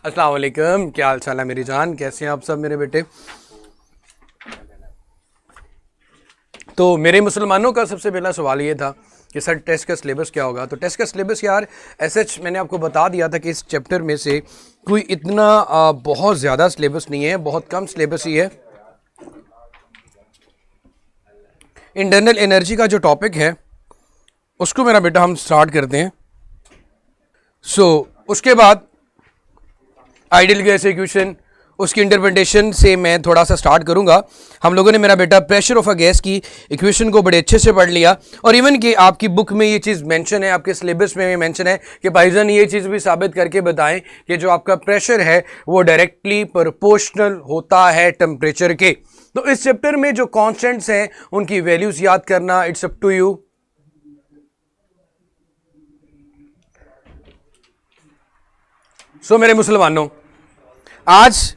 अस्सलाम वालेकुम, क्या हाल चाल है मेरी जान, कैसे हैं आप सब मेरे बेटे। तो मेरे मुसलमानों का सबसे पहला सवाल ये था कि सर टेस्ट का सिलेबस क्या होगा। तो टेस्ट का सिलेबस यार एसएच मैंने आपको बता दिया था कि इस चैप्टर में से कोई इतना बहुत ज़्यादा सिलेबस नहीं है, बहुत कम सिलेबस ही है। इंटरनल एनर्जी का जो टॉपिक है उसको मेरा बेटा हम स्टार्ट करते हैं। उसके बाद आइडियल गैस इक्वेशन, उसकी इंटरप्रिटेशन से मैं थोड़ा सा स्टार्ट करूंगा। हम लोगों ने मेरा बेटा प्रेशर ऑफ अ गैस की इक्वेशन को बड़े अच्छे से पढ़ लिया, और इवन कि आपकी बुक में ये चीज़ मेंशन है, आपके सिलेबस में मेंशन है कि भाईजान ये चीज़ भी साबित करके बताएं कि जो आपका प्रेशर है वो डायरेक्टली प्रोपोर्शनल होता है टेम्परेचर के। तो इस चैप्टर में जो कॉन्स्टेंट्स हैं उनकी वैल्यूज याद करना, इट्स अप टू यू। मेरे मुसलमानों, आज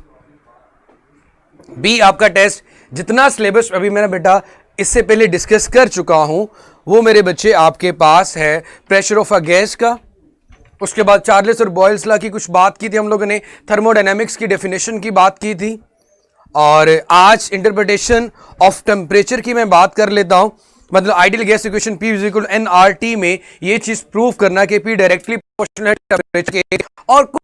भी आपका टेस्ट जितना सिलेबस अभी मेरा बेटा इससे पहले डिस्कस कर चुका हूं वो मेरे बच्चे आपके पास है प्रेशर ऑफ अ गैस का। उसके बाद चार्ल्स और बॉयल्स लॉ की कुछ बात की थी हम लोगों ने, थर्मोडायनेमिक्स की डेफिनेशन की बात की थी, और आज इंटरप्रिटेशन ऑफ टेम्परेचर की मैं बात कर लेता हूं। मतलब ideal gas equation P is equal to nRT में ये चीज प्रूव करना कि P डायरेक्टली प्रोपोर्शनल है टेम्परेचर के, और कुछ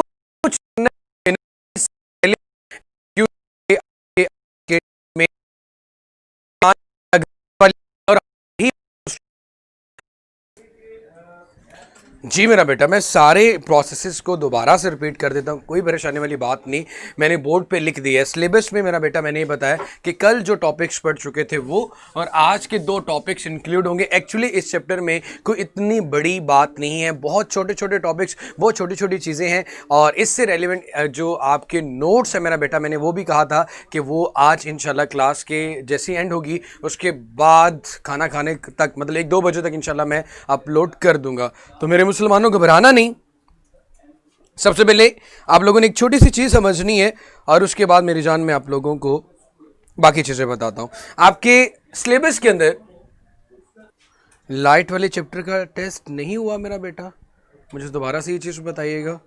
जी मेरा बेटा, मैं सारे प्रोसेसेस को दोबारा से रिपीट कर देता हूँ, कोई परेशानी वाली बात नहीं। मैंने बोर्ड पे लिख दिया है। सिलेबस में मेरा बेटा मैंने ये बताया कि कल जो टॉपिक्स पढ़ चुके थे वो और आज के 2 टॉपिक्स इंक्लूड होंगे। एक्चुअली इस चैप्टर में कोई इतनी बड़ी बात नहीं है, बहुत छोटे छोटे टॉपिक्स, बहुत छोटी छोटी चीज़ें हैं, और इससे रेलिवेंट जो आपके नोट्स है मेरा बेटा, मैंने वो भी कहा था कि वो आज इंशाल्लाह क्लास के जैसी एंड होगी उसके बाद खाना खाने तक, मतलब 1-2 बजे तक इंशाल्लाह मैं अपलोड कर दूंगा। तो मेरे मुसलमानों घबराना नहीं। सबसे पहले आप लोगों ने एक छोटी सी चीज समझनी है, और उसके बाद मेरी जान में आप लोगों को बाकी चीजें बताता हूं। आपके सिलेबस के अंदर लाइट वाले चैप्टर का टेस्ट नहीं हुआ मेरा बेटा, मुझे दोबारा से ये चीज बताइएगा।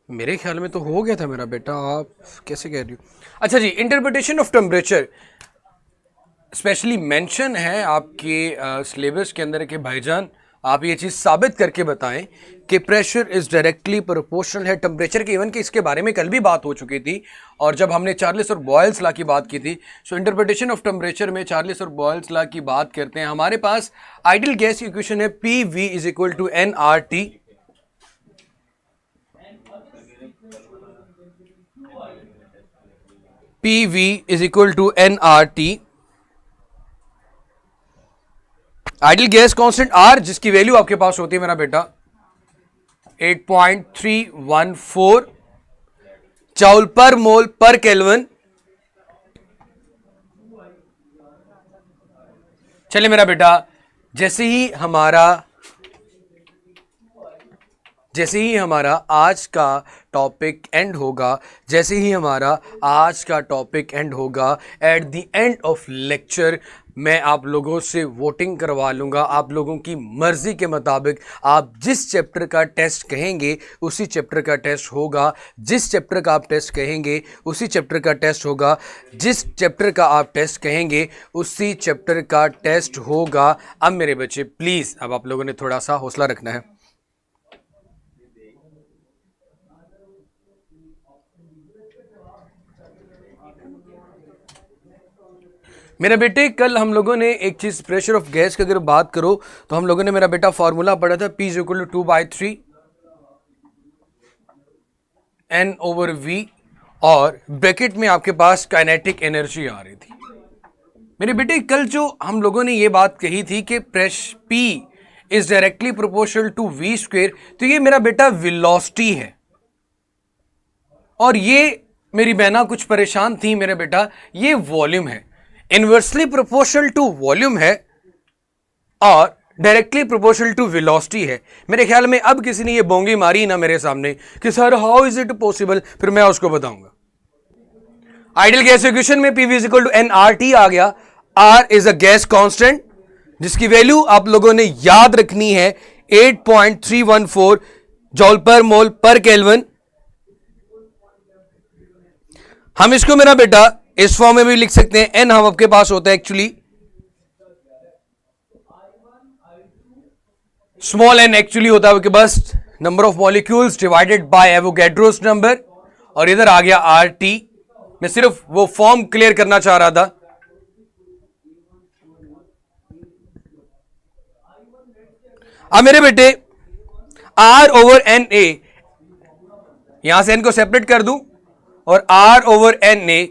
मेरे ख्याल में तो हो गया था मेरा बेटा, आप कैसे कह रही हो। अच्छा जी, interpretation of temperature specially mention है आपके सिलेबस के अंदर कि भाईजान आप ये चीज़ साबित करके बताएं कि प्रेशर इज डायरेक्टली प्रोपोर्शनल है टेम्परेचर के। इवन कि इसके बारे में कल भी बात हो चुकी थी, और जब हमने चार्ल्स और बॉयल्स लॉ की बात की थी। इंटरप्रिटेशन ऑफ टेम्परेचर में चार्ल्स और बॉयल्स लॉ की बात करते हैं। हमारे पास आइडियल गैस की इक्वेशन है PV is equal to nRT। PV is equal to nRT। Ideal gas constant R जिसकी वैल्यू आपके पास होती है मेरा बेटा 8.314 जूल पर मोल पर केल्विन। चलिए मेरा बेटा, जैसे ही हमारा आज का टॉपिक एंड होगा, at the end of lecture मैं आप लोगों से वोटिंग करवा लूँगा। आप लोगों की मर्ज़ी के मुताबिक आप जिस चैप्टर का टेस्ट कहेंगे उसी चैप्टर का टेस्ट होगा, जिस चैप्टर का आप टेस्ट कहेंगे उसी चैप्टर का टेस्ट होगा, जिस चैप्टर का आप टेस्ट कहेंगे उसी चैप्टर का टेस्ट होगा। अब मेरे बच्चे प्लीज़, अब आप लोगों ने थोड़ा सा हौसला रखना है। मेरे बेटे, कल हम लोगों ने एक चीज़ प्रेशर ऑफ गैस की अगर बात करो तो हम लोगों ने मेरा बेटा फॉर्मूला पढ़ा था P is equal to 2/3 N/V, और ब्रैकेट में आपके पास काइनेटिक एनर्जी आ रही थी। मेरे बेटे, कल जो हम लोगों ने ये बात कही थी कि P is directly proportional to V², तो ये मेरा बेटा वेलोसिटी है, और ये मेरी बहना कुछ परेशान थी मेरे बेटा, ये वॉल्यूम है। इनवर्सली प्रोपोर्शनल टू वॉल्यूम है और डायरेक्टली प्रोपोर्शनल टू वेलोसिटी है। मेरे ख्याल में अब किसी ने ये बोंगी मारी ना मेरे सामने कि sir how is it possible, फिर मैं उसको बताऊंगा। आइडियल गैस इक्वेशन में PV is equal to nRT आ गया। R is a gas constant जिसकी वैल्यू आप लोगों ने याद रखनी है 8.314 जूल पर मोल पर केल्विन। हम इसको मेरा बेटा इस फॉर्म में भी लिख सकते हैं, एन हम आपके पास होता है एक्चुअली स्मॉल एन एक्चुअली होता है आपके पास number of molecules divided by Avogadro's number, और इधर आ गया आर टी। मैं सिर्फ वो फॉर्म क्लियर करना चाह रहा था। अब मेरे बेटे आर ओवर एन ए, यहां से एन को सेपरेट कर दूं, और आर ओवर एन ए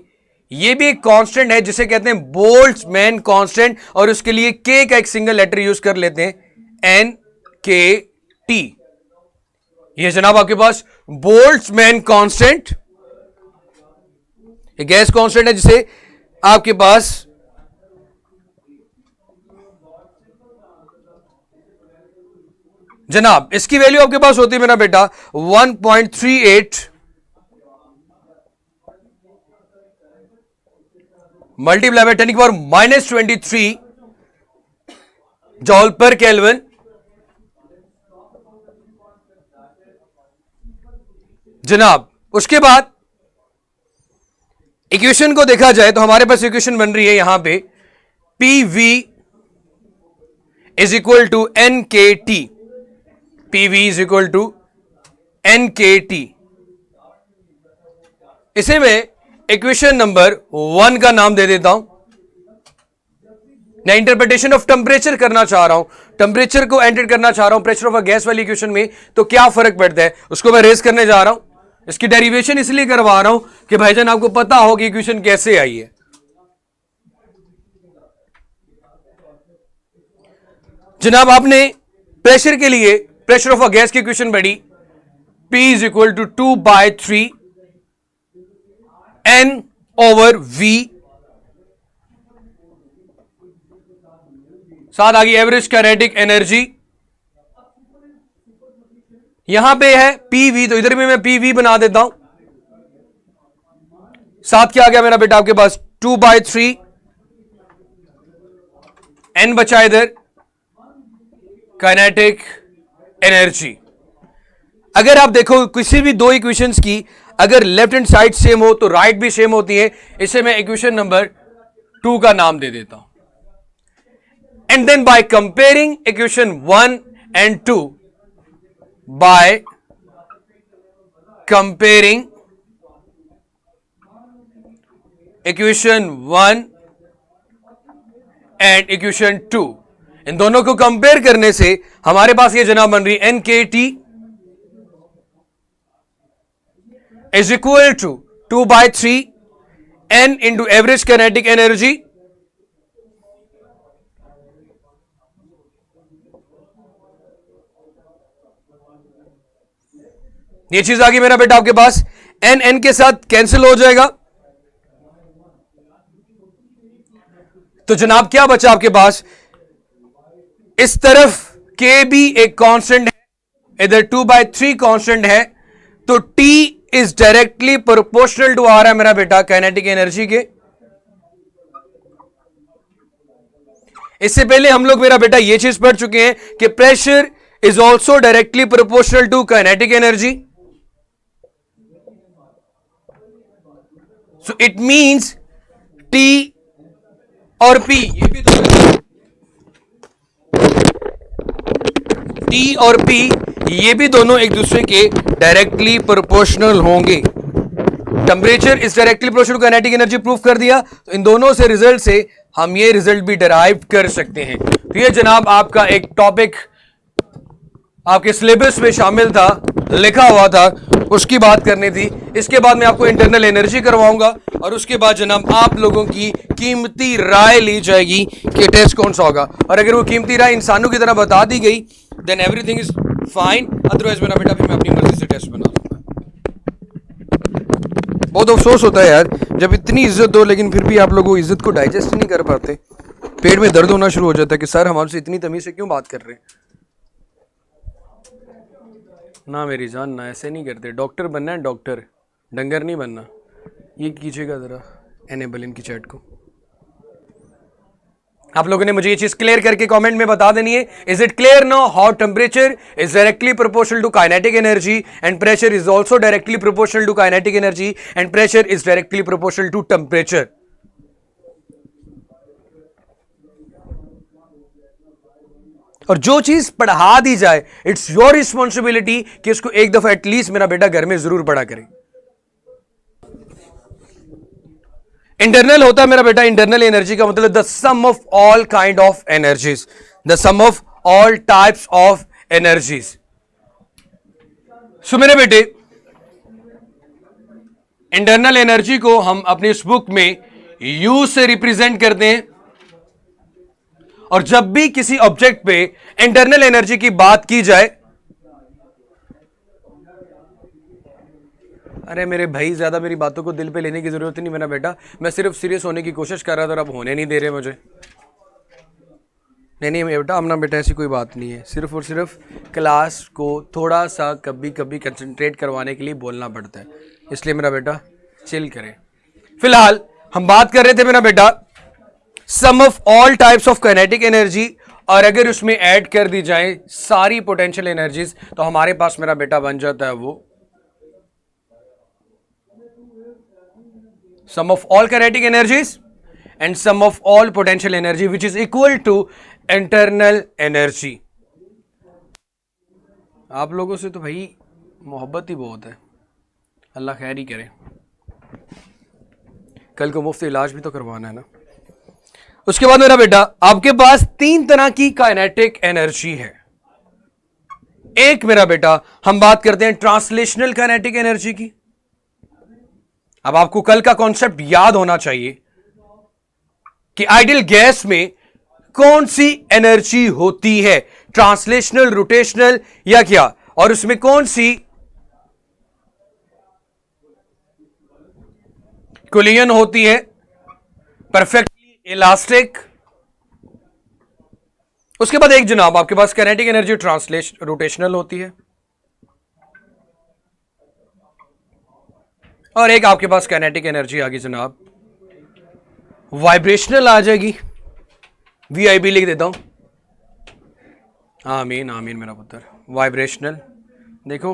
ये भी एक कांस्टेंट है जिसे कहते हैं बोल्ट्जमैन कांस्टेंट, और उसके लिए के का एक सिंगल लेटर यूज कर लेते हैं एन के टी। ये जनाब आपके पास बोल्ट्जमैन कांस्टेंट, एक गैस कांस्टेंट है जिसे आपके पास जनाब इसकी वैल्यू आपके पास होती है मेरा बेटा 1.38 मल्टीप्लाई बाय 10⁻⁻³ जॉल पर केल्विन। जनाब उसके बाद इक्वेशन को देखा जाए तो हमारे पास इक्वेशन बन रही है यहां पे P V is equal to n के T, P V is equal to n के टी। इसे मैं इक्वेशन नंबर 1 का नाम दे देता हूं। मैं इंटरप्रिटेशन ऑफ टेम्परेचर करना चाह रहा हूं, टेम्परेचर को एंटर करना चाह रहा हूं प्रेशर ऑफ अ गैस वाली इक्वेशन में, तो क्या फर्क पड़ता है उसको मैं रेज करने जा रहा हूं। इसकी डेरिवेशन इसलिए करवा रहा हूं कि भाईजान आपको पता हो कि इक्वेशन कैसे आई है। जनाब आपने प्रेशर के लिए प्रेशर ऑफ अ गैस की इक्वेशन पढ़ी, P is equal to 2/3 N over V, साथ आ गई एवरेज काइनेटिक एनर्जी। यहां पे है PV, तो इधर भी मैं PV बना देता हूं। साथ क्या आ गया मेरा बेटा आपके पास 2/3 N बचा इधर काइनेटिक एनर्जी। अगर आप देखो किसी भी दो इक्वेशंस की अगर लेफ्ट हैंड साइड सेम हो तो राइट भी सेम होती है। इसे मैं इक्वेशन नंबर 2 का नाम दे देता हूं। And then by comparing equation 1 and 2, by comparing equation 1 and equation 2, इन दोनों को कंपेयर करने से हमारे पास ये जनाब बन रही है एन के T is equal to 2/3 N into average kinetic energy ये चीज आ गई मेरा बेटा आपके पास, एन एन के साथ कैंसिल हो जाएगा। तो जनाब क्या बचा आपके पास, इस तरफ के भी एक कांस्टेंट है, इधर 2/3 कांस्टेंट है, तो T is directly proportional to आ रहा है मेरा बेटा काइनेटिक एनर्जी के। इससे पहले हम लोग मेरा बेटा ये चीज पढ़ चुके हैं कि pressure is also directly proportional to kinetic energy. So it means T और P ये भी T और P ये भी दोनों एक दूसरे के डायरेक्टली प्रोपोर्शनल होंगे। Temperature is directly proportional to kinetic energy proof कर दिया, तो इन दोनों से रिजल्ट से हम ये रिजल्ट भी डिराइव कर सकते हैं। तो ये जनाब आपका एक टॉपिक आपके सिलेबस में शामिल था, लिखा हुआ था, उसकी बात करनी थी। इसके बाद मैं आपको इंटरनल एनर्जी करवाऊंगा और उसके बाद जनाब आप लोगों की कीमती राय ली जाएगी कि टेस्ट कौन सा होगा। और अगर वो कीमती राय इंसानों की तरह बता दी गई then everything is fine, otherwise मेरा बेटा फिर मैं अपनी मर्जी से टेस्ट बना लूंगा। बहुत अफसोस होता है यार जब इतनी इज्जत हो लेकिन फिर भी आप लोग वो इज्जत को डाइजेस्ट नहीं कर पाते, पेट में दर्द होना शुरू हो जाता है कि सर हम आपसे इतनी तमीज से क्यों बात कर रहे हैं। ना मेरी जान ना, ऐसे नहीं करते। डॉक्टर बनना है डॉक्टर, डंगर नहीं बनना। ये कीजिएगा ज़रा एनेबल इनकी चैट को। आप लोगों ने मुझे ये चीज क्लियर करके कमेंट में बता देनी है. Is it clear now? Hot temperature is directly proportional to kinetic energy and pressure is also directly proportional to kinetic energy and pressure is directly proportional to temperature. और जो चीज पढ़ा दी जाए, इट्स योर रिस्पॉन्सिबिलिटी कि उसको एक दफा at least मेरा बेटा घर में जरूर पढ़ा करे. इंटरनल होता है मेरा बेटा, इंटरनल एनर्जी का मतलब the sum of all kind of energies, the sum of all types of energies. So मेरे बेटे, इंटरनल एनर्जी को हम अपनी इस बुक में यू से रिप्रेजेंट करते हैं. और जब भी किसी ऑब्जेक्ट पे इंटरनल एनर्जी की बात की जाए, अरे मेरे भाई ज्यादा मेरी बातों को दिल पे लेने की जरूरत नहीं मेरा बेटा, मैं सिर्फ सीरियस होने की कोशिश कर रहा था और अब होने नहीं दे रहे मुझे. नहीं बेटा, अपना बेटा ऐसी कोई बात नहीं है, सिर्फ और सिर्फ क्लास को थोड़ा सा कभी कभी कंसंट्रेट करवाने के लिए बोलना पड़ता है, इसलिए मेरा बेटा चिल करें. फिलहाल हम बात कर रहे थे मेरा बेटा sum of all types of kinetic energy, और अगर उसमें ऐड कर दी जाए सारी पोटेंशियल एनर्जीज तो हमारे पास मेरा बेटा बन जाता है वो sum of all kinetic energies and sum of all potential energy which is equal to internal energy. आप लोगों से तो भाई मोहब्बत ही बहुत है, अल्लाह खैर ही करे. कल को मुफ्त इलाज भी तो करवाना है ना. उसके बाद मेरा बेटा आपके पास 3 तरह की काइनेटिक एनर्जी है. एक मेरा बेटा हम बात करते हैं ट्रांसलेशनल काइनेटिक एनर्जी की. अब आपको कल का कॉन्सेप्ट याद होना चाहिए कि आइडियल गैस में कौन सी एनर्जी होती है, ट्रांसलेशनल, रोटेशनल या क्या, और उसमें कौन सी कोलिजन होती है, परफेक्टली इलास्टिक. उसके बाद एक जनाब आपके पास काइनेटिक एनर्जी ट्रांसलेशन रोटेशनल होती है, और एक आपके पास काइनेटिक एनर्जी आ गई जनाब वाइब्रेशनल आ जाएगी. वीआईबी लिख देता हूं. आमीन आमीन मेरा पुत्र. वाइब्रेशनल. देखो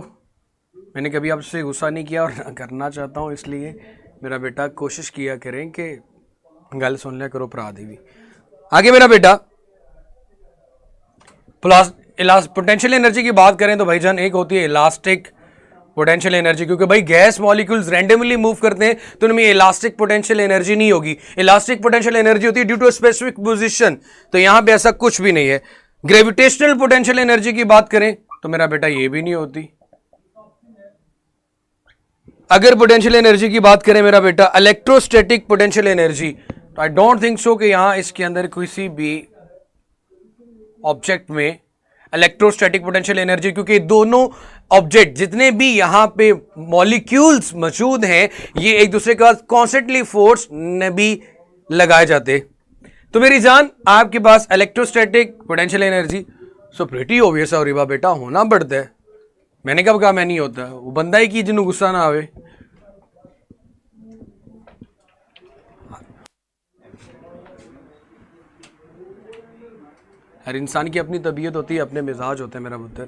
मैंने कभी आपसे गुस्सा नहीं किया और ना करना चाहता हूं, इसलिए मेरा बेटा कोशिश किया करें कि गल सुन लिया करो भरा दी भी. आगे मेरा बेटा पोटेंशियल एनर्जी की बात करें तो भाईजान एक होती है इलास्टिक पोटेंशियल एनर्जी, क्योंकि भाई गैस मॉलिक्यूल्स रैंडमली मूव करते हैं तो उनमें इलास्टिक पोटेंशियल एनर्जी नहीं होगी. इलास्टिक पोटेंशियल एनर्जी होती है ड्यू टू स्पेसिफिक पोजीशन, तो यहां पे ऐसा कुछ भी नहीं है. ग्रेविटेशनल पोटेंशियल एनर्जी की बात करें तो मेरा बेटा ये भी नहीं होती. अगर पोटेंशियल एनर्जी की बात करें मेरा बेटा इलेक्ट्रोस्टैटिक पोटेंशियल एनर्जी, तो आई डोंट थिंक सो कि यहां इसके अंदर किसी भी ऑब्जेक्ट में इलेक्ट्रोस्टैटिक पोटेंशियल एनर्जी, क्योंकि दोनों ऑब्जेक्ट जितने भी यहां पे मॉलिक्यूल्स मौजूद हैं ये एक दूसरे के साथ कॉन्स्टेंटली फोर्स न भी लगाए जाते. तो मेरी जान आपके पास electrostatic potential energy, so pretty obvious है रिवा बेटा, होना पड़ता है. मैंने कब कहा मैं नहीं होता, वो बंदा ही की जिन्हों गुस्सा ना आवे. हर इंसान की अपनी तबीयत होती है, अपने मिजाज होते हैं मेरा पुत्र.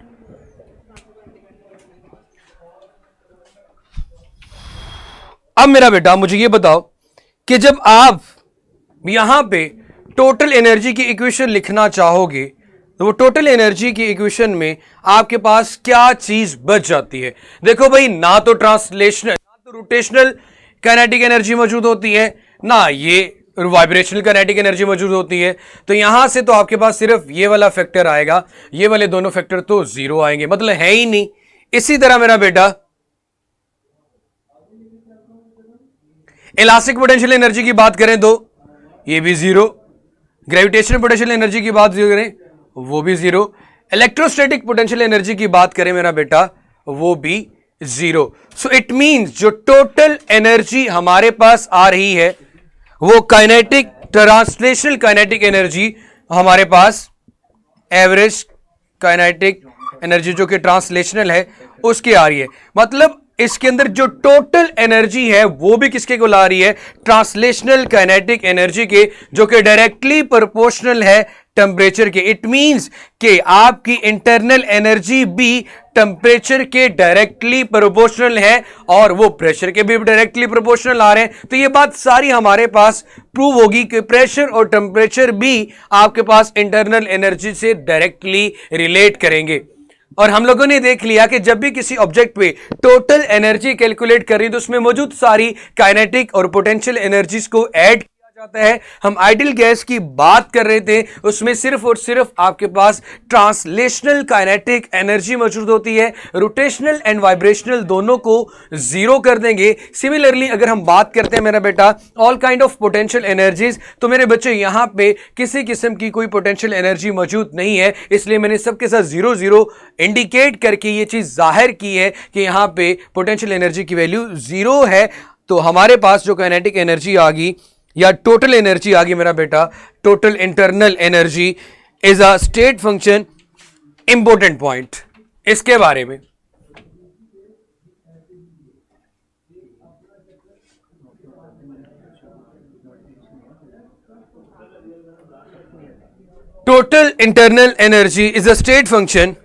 अब मेरा बेटा मुझे ये बताओ कि जब आप यहां पे टोटल एनर्जी की इक्वेशन लिखना चाहोगे तो वो टोटल एनर्जी की इक्वेशन में आपके पास क्या चीज बच जाती है. देखो भाई, ना तो ट्रांसलेशनल ना तो रोटेशनल काइनेटिक एनर्जी मौजूद होती है, ना ये वाइब्रेशनल काइनेटिक एनर्जी मौजूद होती है. तो यहां से तो आपके पास सिर्फ ये वाला फैक्टर आएगा, ये वाले दोनों फैक्टर तो जीरो आएंगे, मतलब है ही नहीं. इसी तरह मेरा बेटा इलास्टिक पोटेंशियल एनर्जी की बात करें तो ये भी जीरो, ग्रेविटेशनल पोटेंशियल एनर्जी की बात करें वो भी जीरो, इलेक्ट्रोस्टैटिक पोटेंशियल एनर्जी की बात करें मेरा बेटा वो भी जीरो. सो इट मींस जो टोटल एनर्जी हमारे पास आ रही है वो काइनेटिक ट्रांसलेशनल काइनेटिक एनर्जी हमारे पास एवरेज काइनेटिक एनर्जी जो कि ट्रांसलेशनल है उसकी आ रही है. मतलब इसके अंदर जो टोटल एनर्जी है वो भी किसके को ला रही है, ट्रांसलेशनल काइनेटिक एनर्जी के, जो कि डायरेक्टली प्रोपोर्शनल है टेम्परेचर के। इट मींस कि आपकी इंटरनल एनर्जी भी टेम्परेचर के डायरेक्टली प्रोपोर्शनल है और वो प्रेशर के भी डायरेक्टली प्रोपोर्शनल आ रहे हैं। तो ये बात सारी हमारे पास प्रूव होगी कि प्रेशर और टेम्परेचर भी आपके पास इंटरनल एनर्जी से डायरेक्टली रिलेट करेंगे। और हम लोगों ने देख लिया कि जब भी किसी ऑब्जेक्ट पे टोटल एनर्जी कैलकुलेट करें तो उसमें मौजूद सारी काइनेटिक और पोटेंशियल एनर्जीज को ऐड किया जाता है। हम आइडियल गैस की बात कर रहे थे, उसमें सिर्फ और सिर्फ आपके पास ट्रांसलेशनल काइनेटिक एनर्जी मौजूद होती है, रोटेशनल एंड वाइब्रेशनल दोनों को जीरो कर देंगे। सिमिलरली अगर हम बात करते हैं मेरा बेटा all kind of potential energies, तो मेरे बच्चे यहां पे किसी किस्म की कोई पोटेंशियल एनर्जी मौजूद नहीं है, इसलिए मैंने सबके साथ 0 0 इंडिकेट करके ये चीज जाहिर की है कि यहां पे पोटेंशियल एनर्जी की वैल्यू 0 है। तो हमारे पास जो काइनेटिक एनर्जी आ गई या टोटल एनर्जी आ गई मेरा बेटा, total internal energy is a state function. Important point इसके बारे में, total internal energy is a state function.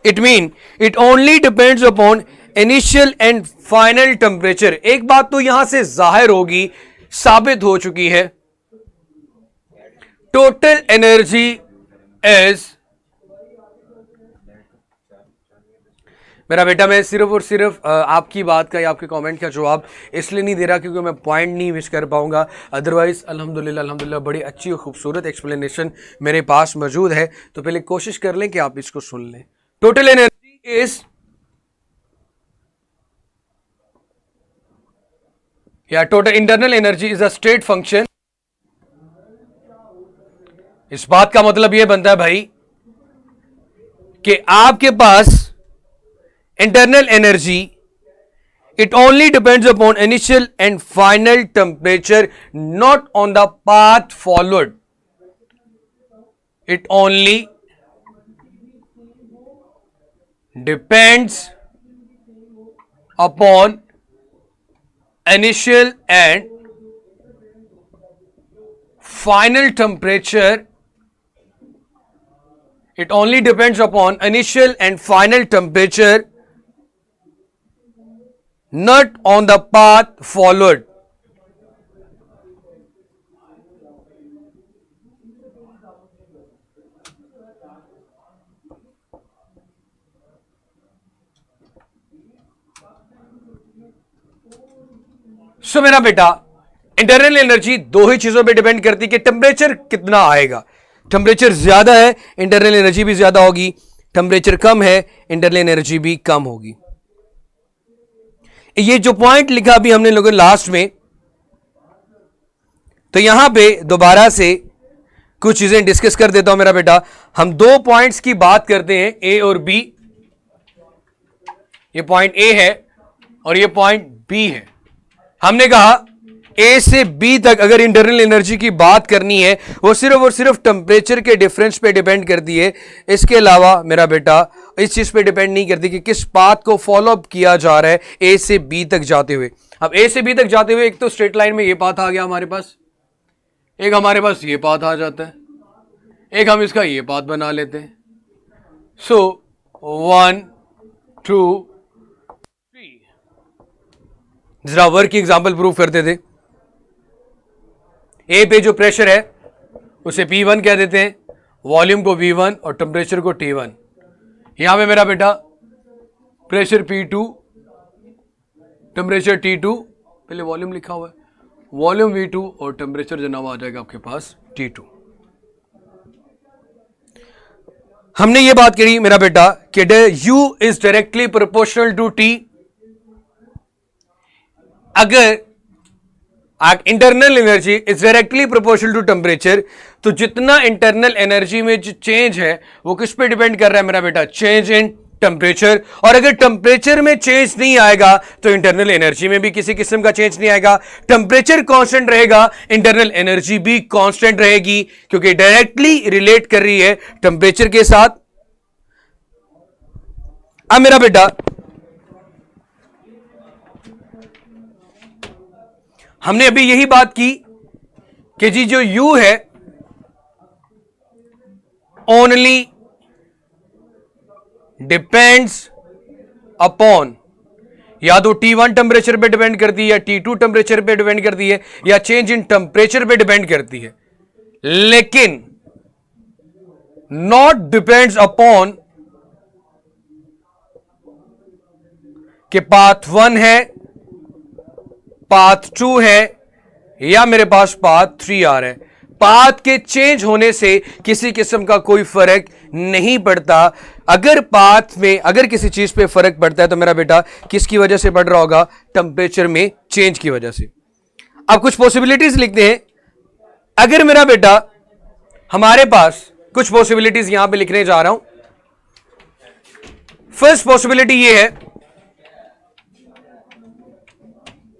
It mean it only depends upon initial and final temperature. एक बात तो यहां से जाहिर होगी, साबित हो चुकी है, टोटल एनर्जी इज, मेरा बेटा मैं सिर्फ और सिर्फ आपकी बात का या आपके कमेंट का जवाब इसलिए नहीं दे रहा क्योंकि मैं पॉइंट नहीं मिस कर पाऊंगा, अदरवाइज अल्हम्दुलिल्लाह बड़ी अच्छी और खूबसूरत एक्सप्लेनेशन मेरे पास मौजूद है। तो पहले कोशिश कर लें कि आप इसको सुन लें। टोटल एनर्जी इज या total internal energy is a state function. इस बात का मतलब यह बनता है भाई कि आपके पास internal energy it only depends upon initial and final temperature, not on the path followed. It only depends upon initial and final temperature. It only depends upon initial and final temperature, not on the path followed. सो मेरा बेटा internal energy दो ही चीजों पे depend करती है कि temperature कितना आएगा। टेम्परेचर ज्यादा है इंटरनल एनर्जी भी ज्यादा होगी, टेम्परेचर कम है इंटरनल एनर्जी भी कम होगी। ये जो पॉइंट लिखा अभी हमने लोगों लास्ट में, तो यहां पे दोबारा से कुछ चीजें डिस्कस कर देता हूं मेरा बेटा। हम दो पॉइंट्स की बात करते हैं, ए और बी। ये पॉइंट ए है और ये पॉइंट बी है। हमने कहा ए से बी तक अगर इंटरनल एनर्जी की बात करनी है वो सिर्फ और सिर्फ टेम्परेचर के डिफरेंस पे डिपेंड करती है। इसके अलावा मेरा बेटा इस चीज पे डिपेंड नहीं करती कि किस पाथ को फॉलो अप किया जा रहा है ए से बी तक जाते हुए। अब ए से बी तक जाते हुए एक तो स्ट्रेट लाइन में ये पाथ आ गया हमारे पास, एक हमारे पास ये पाथ आ जाता है, एक हम इसका ये पाथ बना लेते हैं। सो 1 2 3, जरा वर्क की एग्जाम्पल प्रूव करते थे। ए पे जो प्रेशर है उसे P1 कह देते हैं, वॉल्यूम को V1 और टेम्परेचर को T1। यहां पे मेरा बेटा प्रेशर P2, टेम्परेचर T2, पहले वॉल्यूम लिखा हुआ है, वॉल्यूम V2 और टेम्परेचर जनाब आ जाएगा आपके पास T2। हमने ये बात करी मेरा बेटा कि U is directly proportional to T। अगर internal energy is directly proportional to temperature, तो जितना इंटरनल एनर्जी में जो चेंज है वो किस पे डिपेंड कर रहा है मेरा बेटा, चेंज इन टेम्परेचर। और अगर टेम्परेचर में चेंज नहीं आएगा तो इंटरनल एनर्जी में भी किसी किस्म का चेंज नहीं आएगा। टेम्परेचर कांस्टेंट रहेगा, इंटरनल एनर्जी भी कांस्टेंट रहेगी, क्योंकि डायरेक्टली रिलेट कर रही है टेम्परेचर के साथ। अब मेरा बेटा हमने अभी यही बात की कि जी जो U है ओनली डिपेंड्स अपॉन, या तो T1 टेम्परेचर पे डिपेंड करती है, या T2 टेम्परेचर पे डिपेंड करती है, या चेंज इन टेम्परेचर पे डिपेंड करती है, लेकिन नॉट डिपेंड्स अपॉन कि पाथ 1 है, पाथ 2 है, या मेरे पास पाथ 3 आ रहा है। पाथ के चेंज होने से किसी किस्म का कोई फर्क नहीं पड़ता। अगर पाथ में अगर किसी चीज पे फर्क पड़ता है तो मेरा बेटा किसकी वजह से पड़ रहा होगा? टेम्परेचर में चेंज की वजह से। अब कुछ पॉसिबिलिटीज लिखते हैं। अगर मेरा बेटा हमारे पास कुछ पॉसिबिलिटीज यहां पे लिखने जा रहा हूं। फर्स्ट पॉसिबिलिटी ये है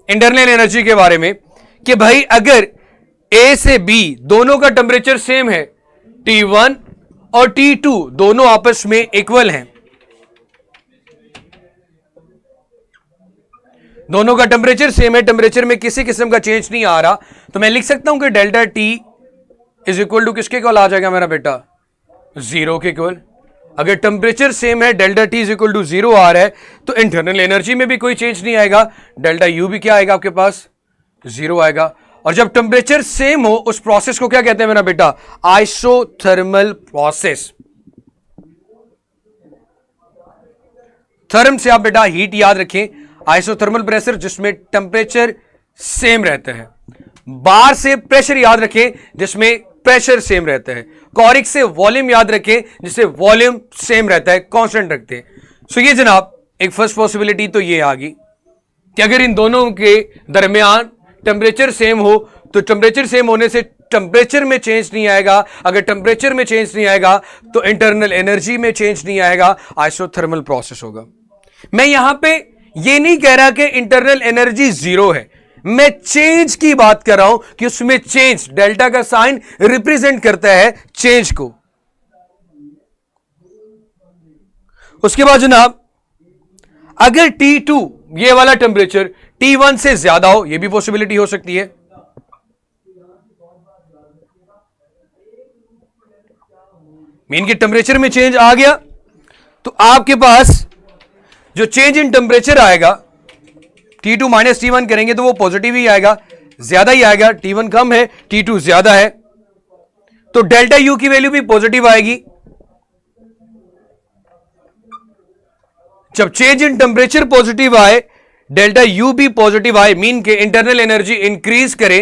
इंटरनल एनर्जी के बारे में कि भाई अगर ए से बी दोनों का टेम्परेचर सेम है, T1 और T2 दोनों आपस में इक्वल हैं, दोनों का टेम्परेचर सेम है, टेम्परेचर में किसी किस्म का चेंज नहीं आ रहा, तो मैं लिख सकता हूं कि delta T is equal to किसके इक्वल आ जाएगा मेरा बेटा? 0 के इक्वल। अगर टेम्परेचर सेम है, delta T is equal to 0 आ रहा है, तो इंटरनल एनर्जी में भी कोई चेंज नहीं आएगा, डेल्टा यू भी क्या आएगा आपके पास? 0 आएगा। और जब टेम्परेचर सेम हो उस प्रोसेस को क्या कहते हैं मेरा बेटा? Isothermal process. थर्म से आप बेटा हीट याद रखें, आइसोथर्मल प्रेशर जिसमें टेम्परेचर सेम रहता है। बार से प्रेशर याद रखें जिसमें प्रेशर सेम रहता है। कॉरिक से वॉल्यूम याद रखें जिससे वॉल्यूम सेम रहता है, कांस्टेंट रखते हैं। सो ये जनाब एक फर्स्ट पॉसिबिलिटी तो ये आ गई कि अगर इन दोनों के दरमियान टेम्परेचर सेम हो तो टेम्परेचर सेम होने से टेम्परेचर में चेंज नहीं आएगा, अगर टेम्परेचर में चेंज नहीं आएगा तो इंटरनल एनर्जी में चेंज नहीं आएगा, आइसोथर्मल प्रोसेस होगा। मैं यहां पे ये नहीं कह रहा कि इंटरनल एनर्जी 0 है, मैं चेंज की बात कर रहा हूं कि उसमें चेंज, डेल्टा का साइन रिप्रेजेंट करता है चेंज को। उसके बाद जनाब अगर T2 ये वाला टेम्परेचर T1 से ज्यादा हो, यह भी पॉसिबिलिटी हो सकती है। मीन के टेम्परेचर में चेंज आ गया तो आपके पास जो चेंज इन टेम्परेचर आएगा T2 माइनस T1 करेंगे तो वो पॉजिटिव ही आएगा, ज्यादा ही आएगा। T1 कम है, T2 ज्यादा है, तो डेल्टा यू की वैल्यू भी पॉजिटिव आएगी। जब चेंज इन टेम्परेचर पॉजिटिव आए, डेल्टा यू भी पॉजिटिव आए, मीन के इंटरनल एनर्जी इंक्रीज करे,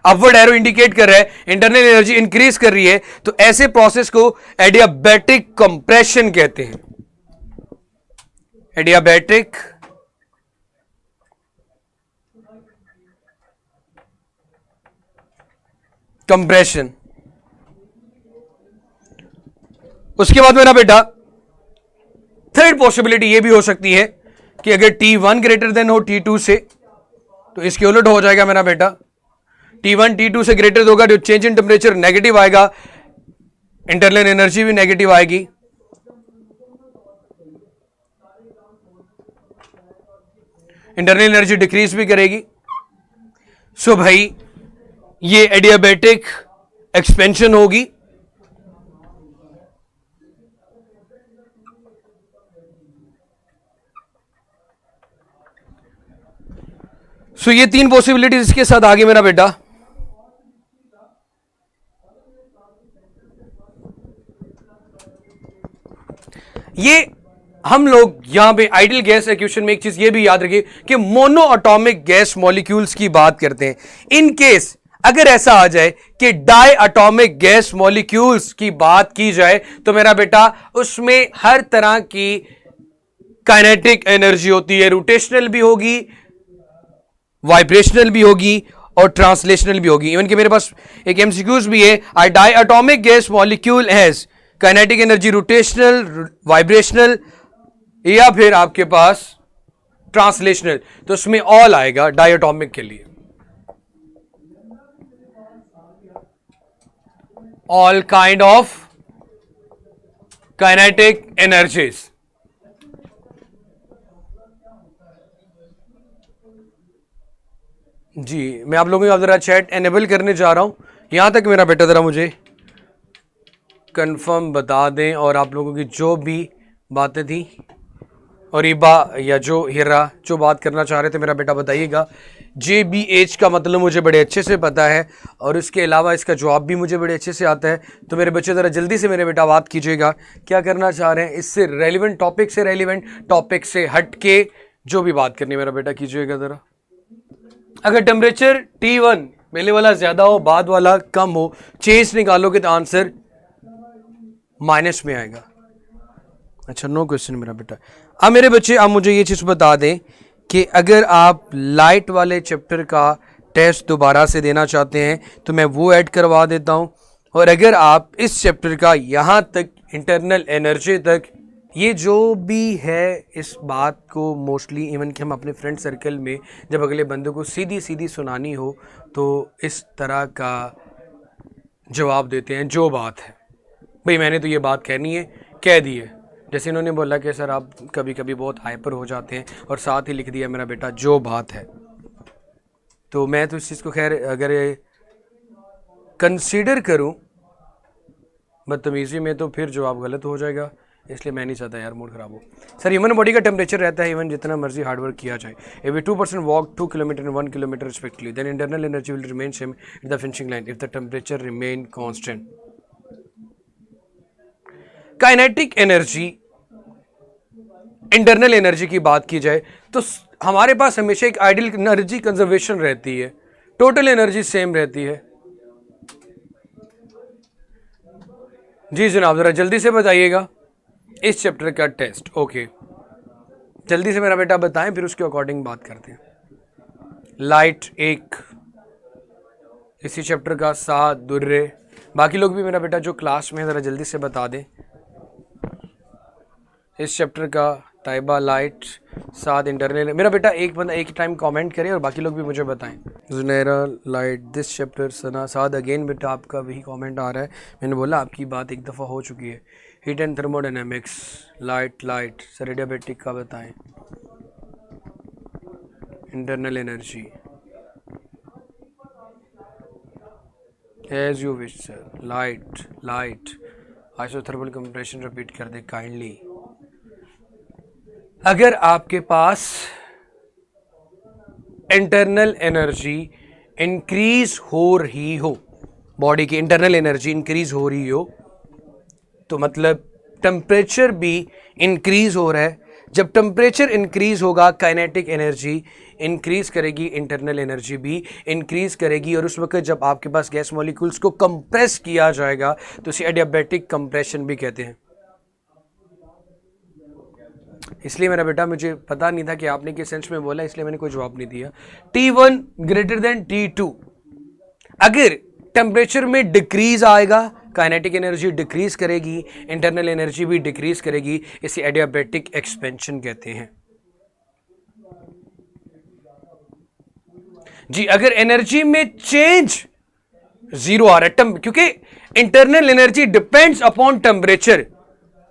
अपवर्ड एरो इंडिकेट कर रहा है इंटरनल एनर्जी इंक्रीज कर रही है, तो ऐसे प्रोसेस को एडियाबैटिक कंप्रेशन कहते हैं। Adiabatic compression. उसके बाद मेरा बेटा थर्ड पॉसिबिलिटी यह भी हो सकती है कि अगर T1 ग्रेटर देन हो T2 से तो इसके उलट हो जाएगा मेरा बेटा। T1 T2 से ग्रेटर होगा, जो चेंज इन टेम्परेचर नेगेटिव आएगा, इंटरनल एनर्जी भी नेगेटिव आएगी। इंटरनल एनर्जी डिक्रीज भी करेगी। सो भाई ये एडियाबैटिक एक्सपेंशन होगी। सो ये तीन पॉसिबिलिटीज इसके साथ आगे मेरा बेटा। ये हम लोग यहां पे आइडियल गैस इक्वेशन में एक चीज ये भी याद रखिए कि मोनो एटॉमिक गैस मॉलिक्यूल्स की बात करते हैं। इन केस अगर ऐसा आ जाए कि डाई एटॉमिक गैस मॉलिक्यूल्स की बात की जाए तो मेरा बेटा उसमें हर तरह की काइनेटिक एनर्जी होती है, रोटेशनल भी होगी, वाइब्रेशनल भी होगी और ट्रांसलेशनल भी होगी। इवन कि मेरे पास एक एमसीक्यूज भी है, I diatomic gas molecule has kinetic energy rotational, vibrational या फिर आपके पास ट्रांसलेशनल, तो उसमें ऑल आएगा डायटोमिक के लिए। All kind of kinetic energies. जी मैं आप लोगों का ज़रा चैट एनेबल करने जा रहा हूँ, यहाँ तक मेरा बेटा ज़रा मुझे कंफर्म बता दें, और आप लोगों की जो भी बातें थी और ईबा या जो हीरा जो बात करना चाह रहे थे मेरा बेटा बताइएगा। JBH का मतलब मुझे बड़े अच्छे से पता है और इसके अलावा इसका जवाब भी मुझे बड़े अच्छे से आता है। तो मेरे बच्चे ज़रा जल्दी से मेरे बेटा बात कीजिएगा, क्या करना चाह रहे हैं, इससे रेलिवेंट टॉपिक से हट के जो भी बात करनी है मेरा बेटा कीजिएगा ज़रा। अगर टेम्परेचर T1 पहले वाला ज़्यादा हो बाद वाला कम हो, चेंज निकालोगे तो आंसर माइनस में आएगा। अच्छा नो क्वेश्चन मेरा बेटा। अब मेरे बच्चे आप मुझे ये चीज़ बता दें कि अगर आप लाइट वाले चैप्टर का टेस्ट दोबारा से देना चाहते हैं तो मैं वो ऐड करवा देता हूँ, और अगर आप इस चैप्टर का यहाँ तक इंटरनल एनर्जी तक ये जो भी है इस बात को मोस्टली इवन कि हम अपने फ्रेंड सर्कल में जब अगले बंदे को सीधी सीधी सुनानी हो तो इस तरह का जवाब देते हैं, जो बात है भाई मैंने तो ये बात कहनी है कह दी है। जैसे इन्होंने बोला कि सर आप कभी कभी बहुत हाइपर हो जाते हैं, और साथ ही लिख दिया मेरा बेटा जो बात है। तो मैं तो इस चीज़ को खैर अगर कंसीडर करूं बदतमीज़ी में तो फिर जवाब गलत हो जाएगा, इसलिए मैं नहीं चाहता यार मूड खराब हो। सर ह्यूमन बॉडी का टेम्परेचर रहता है इवन जितना मर्जी हार्डवर्क किया जाए, if we 2% walk 2 kilometre and 1 kilometre respectively then internal energy will remain same at the finishing line if the temperature remain constant. Kinetic energy internal energy की बात की जाए तो हमारे पास हमेशा एक आइडियल एनर्जी कंजर्वेशन रहती है, टोटल एनर्जी सेम रहती है। जी जनाब जरा जल्दी से बताइएगा इस चैप्टर का टेस्ट। ओके जल्दी से मेरा बेटा बताएं, फिर उसके अकॉर्डिंग बात करते हैं। लाइट एक इसी चैप्टर का, सात दुर्रे, बाकी लोग भी मेरा बेटा जो क्लास में है ज़रा जल्दी से बता दें इस चैप्टर का। ताइबा लाइट, सात इंटरनल। मेरा बेटा एक बंदा एक टाइम कमेंट करे और बाकी लोग भी मुझे बताएं। Junaira light this chapter. Sana Saad again बेटा आपका वही कमेंट आ रहा है, मैंने बोला आपकी बात एक दफ़ा हो चुकी है। Heat and thermodynamics light sir adiabatic का बताएं। Internal energy as you wish sir. Light isothermal compression repeat कर दे काइंडली। अगर आपके पास इंटरनल एनर्जी इंक्रीज हो रही हो, बॉडी की इंटरनल एनर्जी इंक्रीज हो रही हो, तो मतलब टेम्परेचर भी इंक्रीज हो रहा है। जब टेम्परेचर इंक्रीज होगा काइनेटिक एनर्जी इंक्रीज करेगी, इंटरनल एनर्जी भी इंक्रीज करेगी, और उस वक्त जब आपके पास गैस मॉलिक्यूल्स को कंप्रेस किया जाएगा तो इसे एडियाबैटिक कंप्रेशन भी कहते हैं। इसलिए मेरा बेटा मुझे पता नहीं था कि आपने किस सेंस में बोला, इसलिए मैंने कोई जवाब नहीं दिया। T1 ग्रेटर देन T2, अगर टेम्परेचर में डिक्रीज आएगा काइनेटिक एनर्जी डिक्रीज करेगी, इंटरनल एनर्जी भी डिक्रीज करेगी, इसे एडियाबैटिक एक्सपेंशन कहते हैं। जी अगर एनर्जी में चेंज जीरो आ रहा है, क्योंकि internal energy depends upon temperature,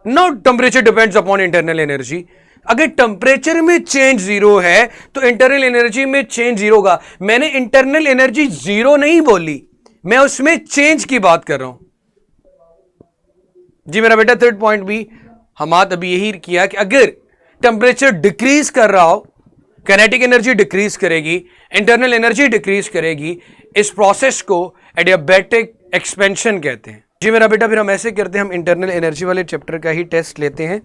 no temperature depends upon internal energy. अगर टेम्परेचर में चेंज जीरो है तो इंटरनल एनर्जी में चेंज जीरो होगा। मैंने इंटरनल एनर्जी जीरो नहीं बोली, मैं उसमें चेंज की बात कर रहा हूं। जी मेरा बेटा थर्ड पॉइंट भी हमारे अभी यही किया कि अगर टेम्परेचर डिक्रीज कर रहा हो, काइनेटिक एनर्जी डिक्रीज करेगी, इंटरनल एनर्जी डिक्रीज करेगी, इस प्रोसेस को एडियाबैटिक एक्सपेंशन कहते हैं। जी मेरा बेटा फिर हम ऐसे करते हैं, हम इंटरनल एनर्जी वाले चैप्टर का ही टेस्ट लेते हैं,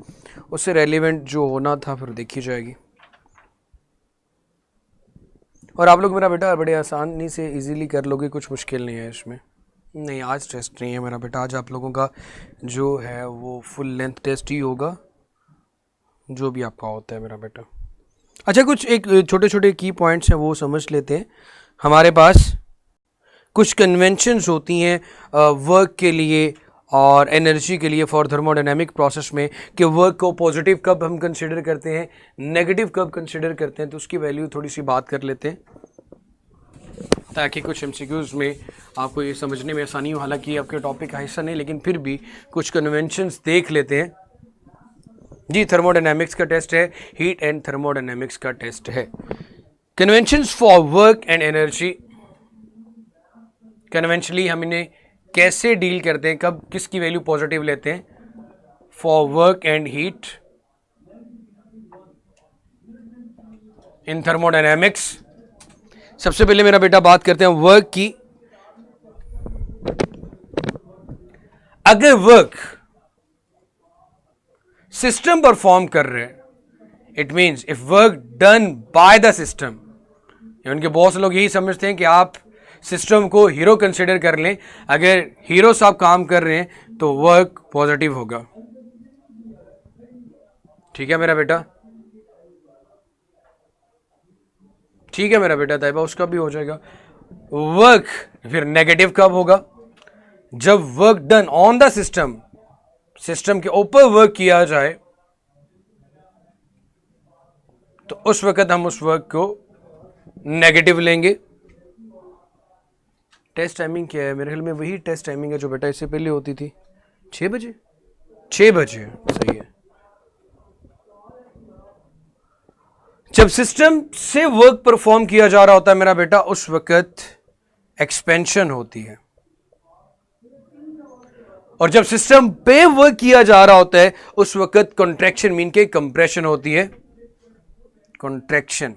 उससे रेलिवेंट जो होना था फिर देखी जाएगी। और आप लोग मेरा बेटा बड़े आसानी से इजीली कर लोगे, कुछ मुश्किल नहीं है इसमें। नहीं आज टेस्ट नहीं है मेरा बेटा, आज आप लोगों का जो है वो फुल लेंथ टेस्ट ही होगा, जो भी आपका होता है मेरा बेटा। अच्छा कुछ एक छोटे छोटे की पॉइंट्स हैं वो समझ लेते हैं। हमारे पास कुछ कन्वेंशंस होती हैं वर्क के लिए और एनर्जी के लिए फॉर थर्मोडायनेमिक प्रोसेस में, कि वर्क को पॉजिटिव कब हम कंसिडर करते हैं, नेगेटिव कब कंसिडर करते हैं, तो उसकी वैल्यू थोड़ी सी बात कर लेते हैं ताकि कुछ एमसीक्यूज़ में आपको ये समझने में आसानी हो। हालांकि आपके टॉपिक का हिस्सा नहीं, लेकिन फिर भी कुछ कन्वेंशंस देख लेते हैं। जी थर्मोडायनेमिक्स का टेस्ट है, हीट एंड थर्मोडायनेमिक्स का टेस्ट है। Conventions for work and energy, conventionally हम इन्हें कैसे डील करते हैं, कब किसकी वैल्यू पॉजिटिव लेते हैं, for work and heat in thermodynamics. सबसे पहले मेरा बेटा बात करते हैं वर्क की। अगर वर्क सिस्टम परफॉर्म कर रहे हैं, it means if work done by the system, उनके बहुत से लोग यही समझते हैं कि आप सिस्टम को हीरो कंसिडर कर लें, अगर हीरो साहब काम कर रहे हैं तो वर्क पॉजिटिव होगा। ठीक है मेरा बेटा, ठीक है मेरा बेटा तैयबा, उसका भी हो जाएगा। वर्क फिर नेगेटिव कब होगा, जब work done on the system, system के ऊपर वर्क किया जाए, तो उस वक्त हम उस वर्क को नेगेटिव लेंगे। टेस्ट टाइमिंग क्या है, मेरे ख्याल में वही टेस्ट टाइमिंग है जो बेटा इससे पहले होती थी, 6 बजे, 6 बजे सही है। जब सिस्टम से वर्क परफॉर्म किया जा रहा होता है मेरा बेटा, उस वक्त एक्सपेंशन होती है, और जब सिस्टम पे वर्क किया जा रहा होता है उस वक्त कॉन्ट्रैक्शन मीन के कंप्रेशन होती है, कॉन्ट्रैक्शन।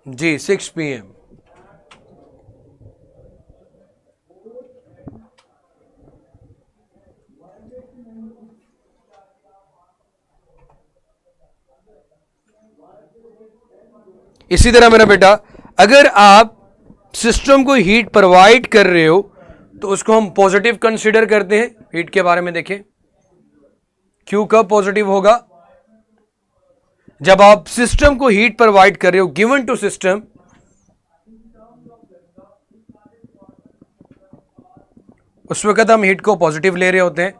जी 6 PM। इसी तरह मेरा बेटा अगर आप सिस्टम को हीट प्रोवाइड कर रहे हो तो उसको हम पॉजिटिव कंसीडर करते हैं। हीट के बारे में देखें, क्यू कब पॉजिटिव होगा, जब आप सिस्टम को हीट प्रोवाइड कर रहे हो गिवन टू सिस्टम, उस वक्त हम हीट को पॉजिटिव ले रहे होते हैं।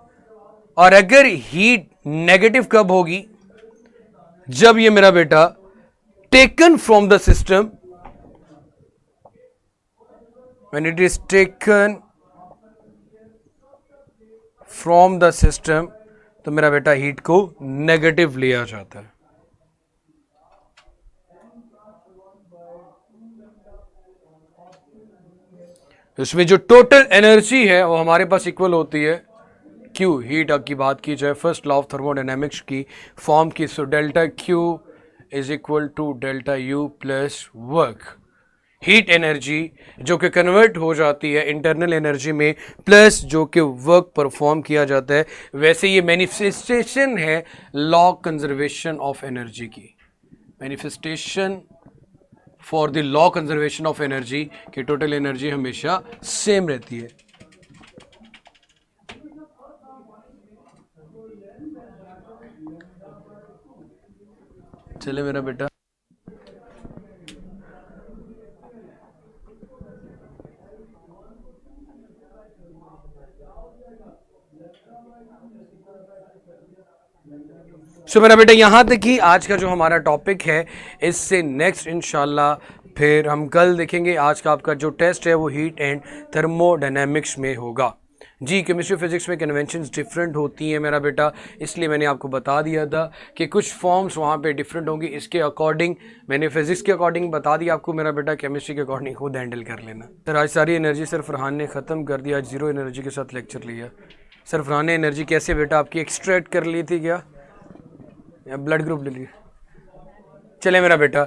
और अगर हीट नेगेटिव कब होगी, जब ये मेरा बेटा taken from the system, when it is taken from the system, तो मेरा बेटा हीट को नेगेटिव लिया जाता है। इसमें जो टोटल एनर्जी है वो हमारे पास इक्वल होती है क्यू, हीट की बात की जाए फर्स्ट लॉ ऑफ थर्मोडायनेमिक्स की फॉर्म की, so delta Q is equal to delta U plus work. Heat energy जो कि कन्वर्ट हो जाती है इंटरनल एनर्जी में, प्लस जो कि वर्क परफॉर्म किया जाता है। वैसे ये मैनिफेस्टेशन है लॉ कंजर्वेशन ऑफ एनर्जी की, manifestation for the law conservation of energy कि टोटल एनर्जी हमेशा सेम रहती है। चले मेरा बेटा, सो मेरा बेटा यहाँ तक ही आज का जो हमारा टॉपिक है। इससे नेक्स्ट इंशाल्लाह फिर हम कल देखेंगे। आज का आपका जो टेस्ट है वो हीट एंड थर्मोडायनेमिक्स में होगा। जी केमिस्ट्री फिजिक्स में कन्वेंशंस डिफरेंट होती हैं मेरा बेटा, इसलिए मैंने आपको बता दिया था कि कुछ फॉर्म्स वहाँ पे डिफरेंट होंगी। इसके अकॉर्डिंग मैंने फिजिक्स के अकॉर्डिंग बता दिया आपको मेरा बेटा, केमिस्ट्री के अकॉर्डिंग खुद हैंडल कर लेना। सर आज सारी एनर्जी सर फरहान ने ख़त्म कर दिया, आज जीरो एनर्जी के साथ लेक्चर लिया। सर फरहान ने एनर्जी कैसे बेटा आपकी एक्सट्रैक्ट कर ली थी क्या, या ब्लड ग्रुप ले लिए? चले मेरा बेटा,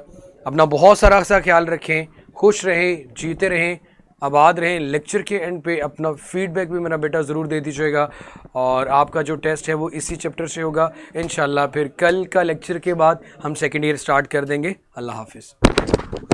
अपना बहुत सारा सा ख्याल रखें, खुश रहें, जीते रहें, आबाद रहें। लेक्चर के एंड पे अपना फीडबैक भी मेरा बेटा ज़रूर दे दीजिएगा। और आपका जो टेस्ट है वो इसी चैप्टर से होगा इंशाल्लाह। फिर कल का लेक्चर के बाद हम सेकेंड ईयर स्टार्ट कर देंगे। अल्लाह हाफिज़।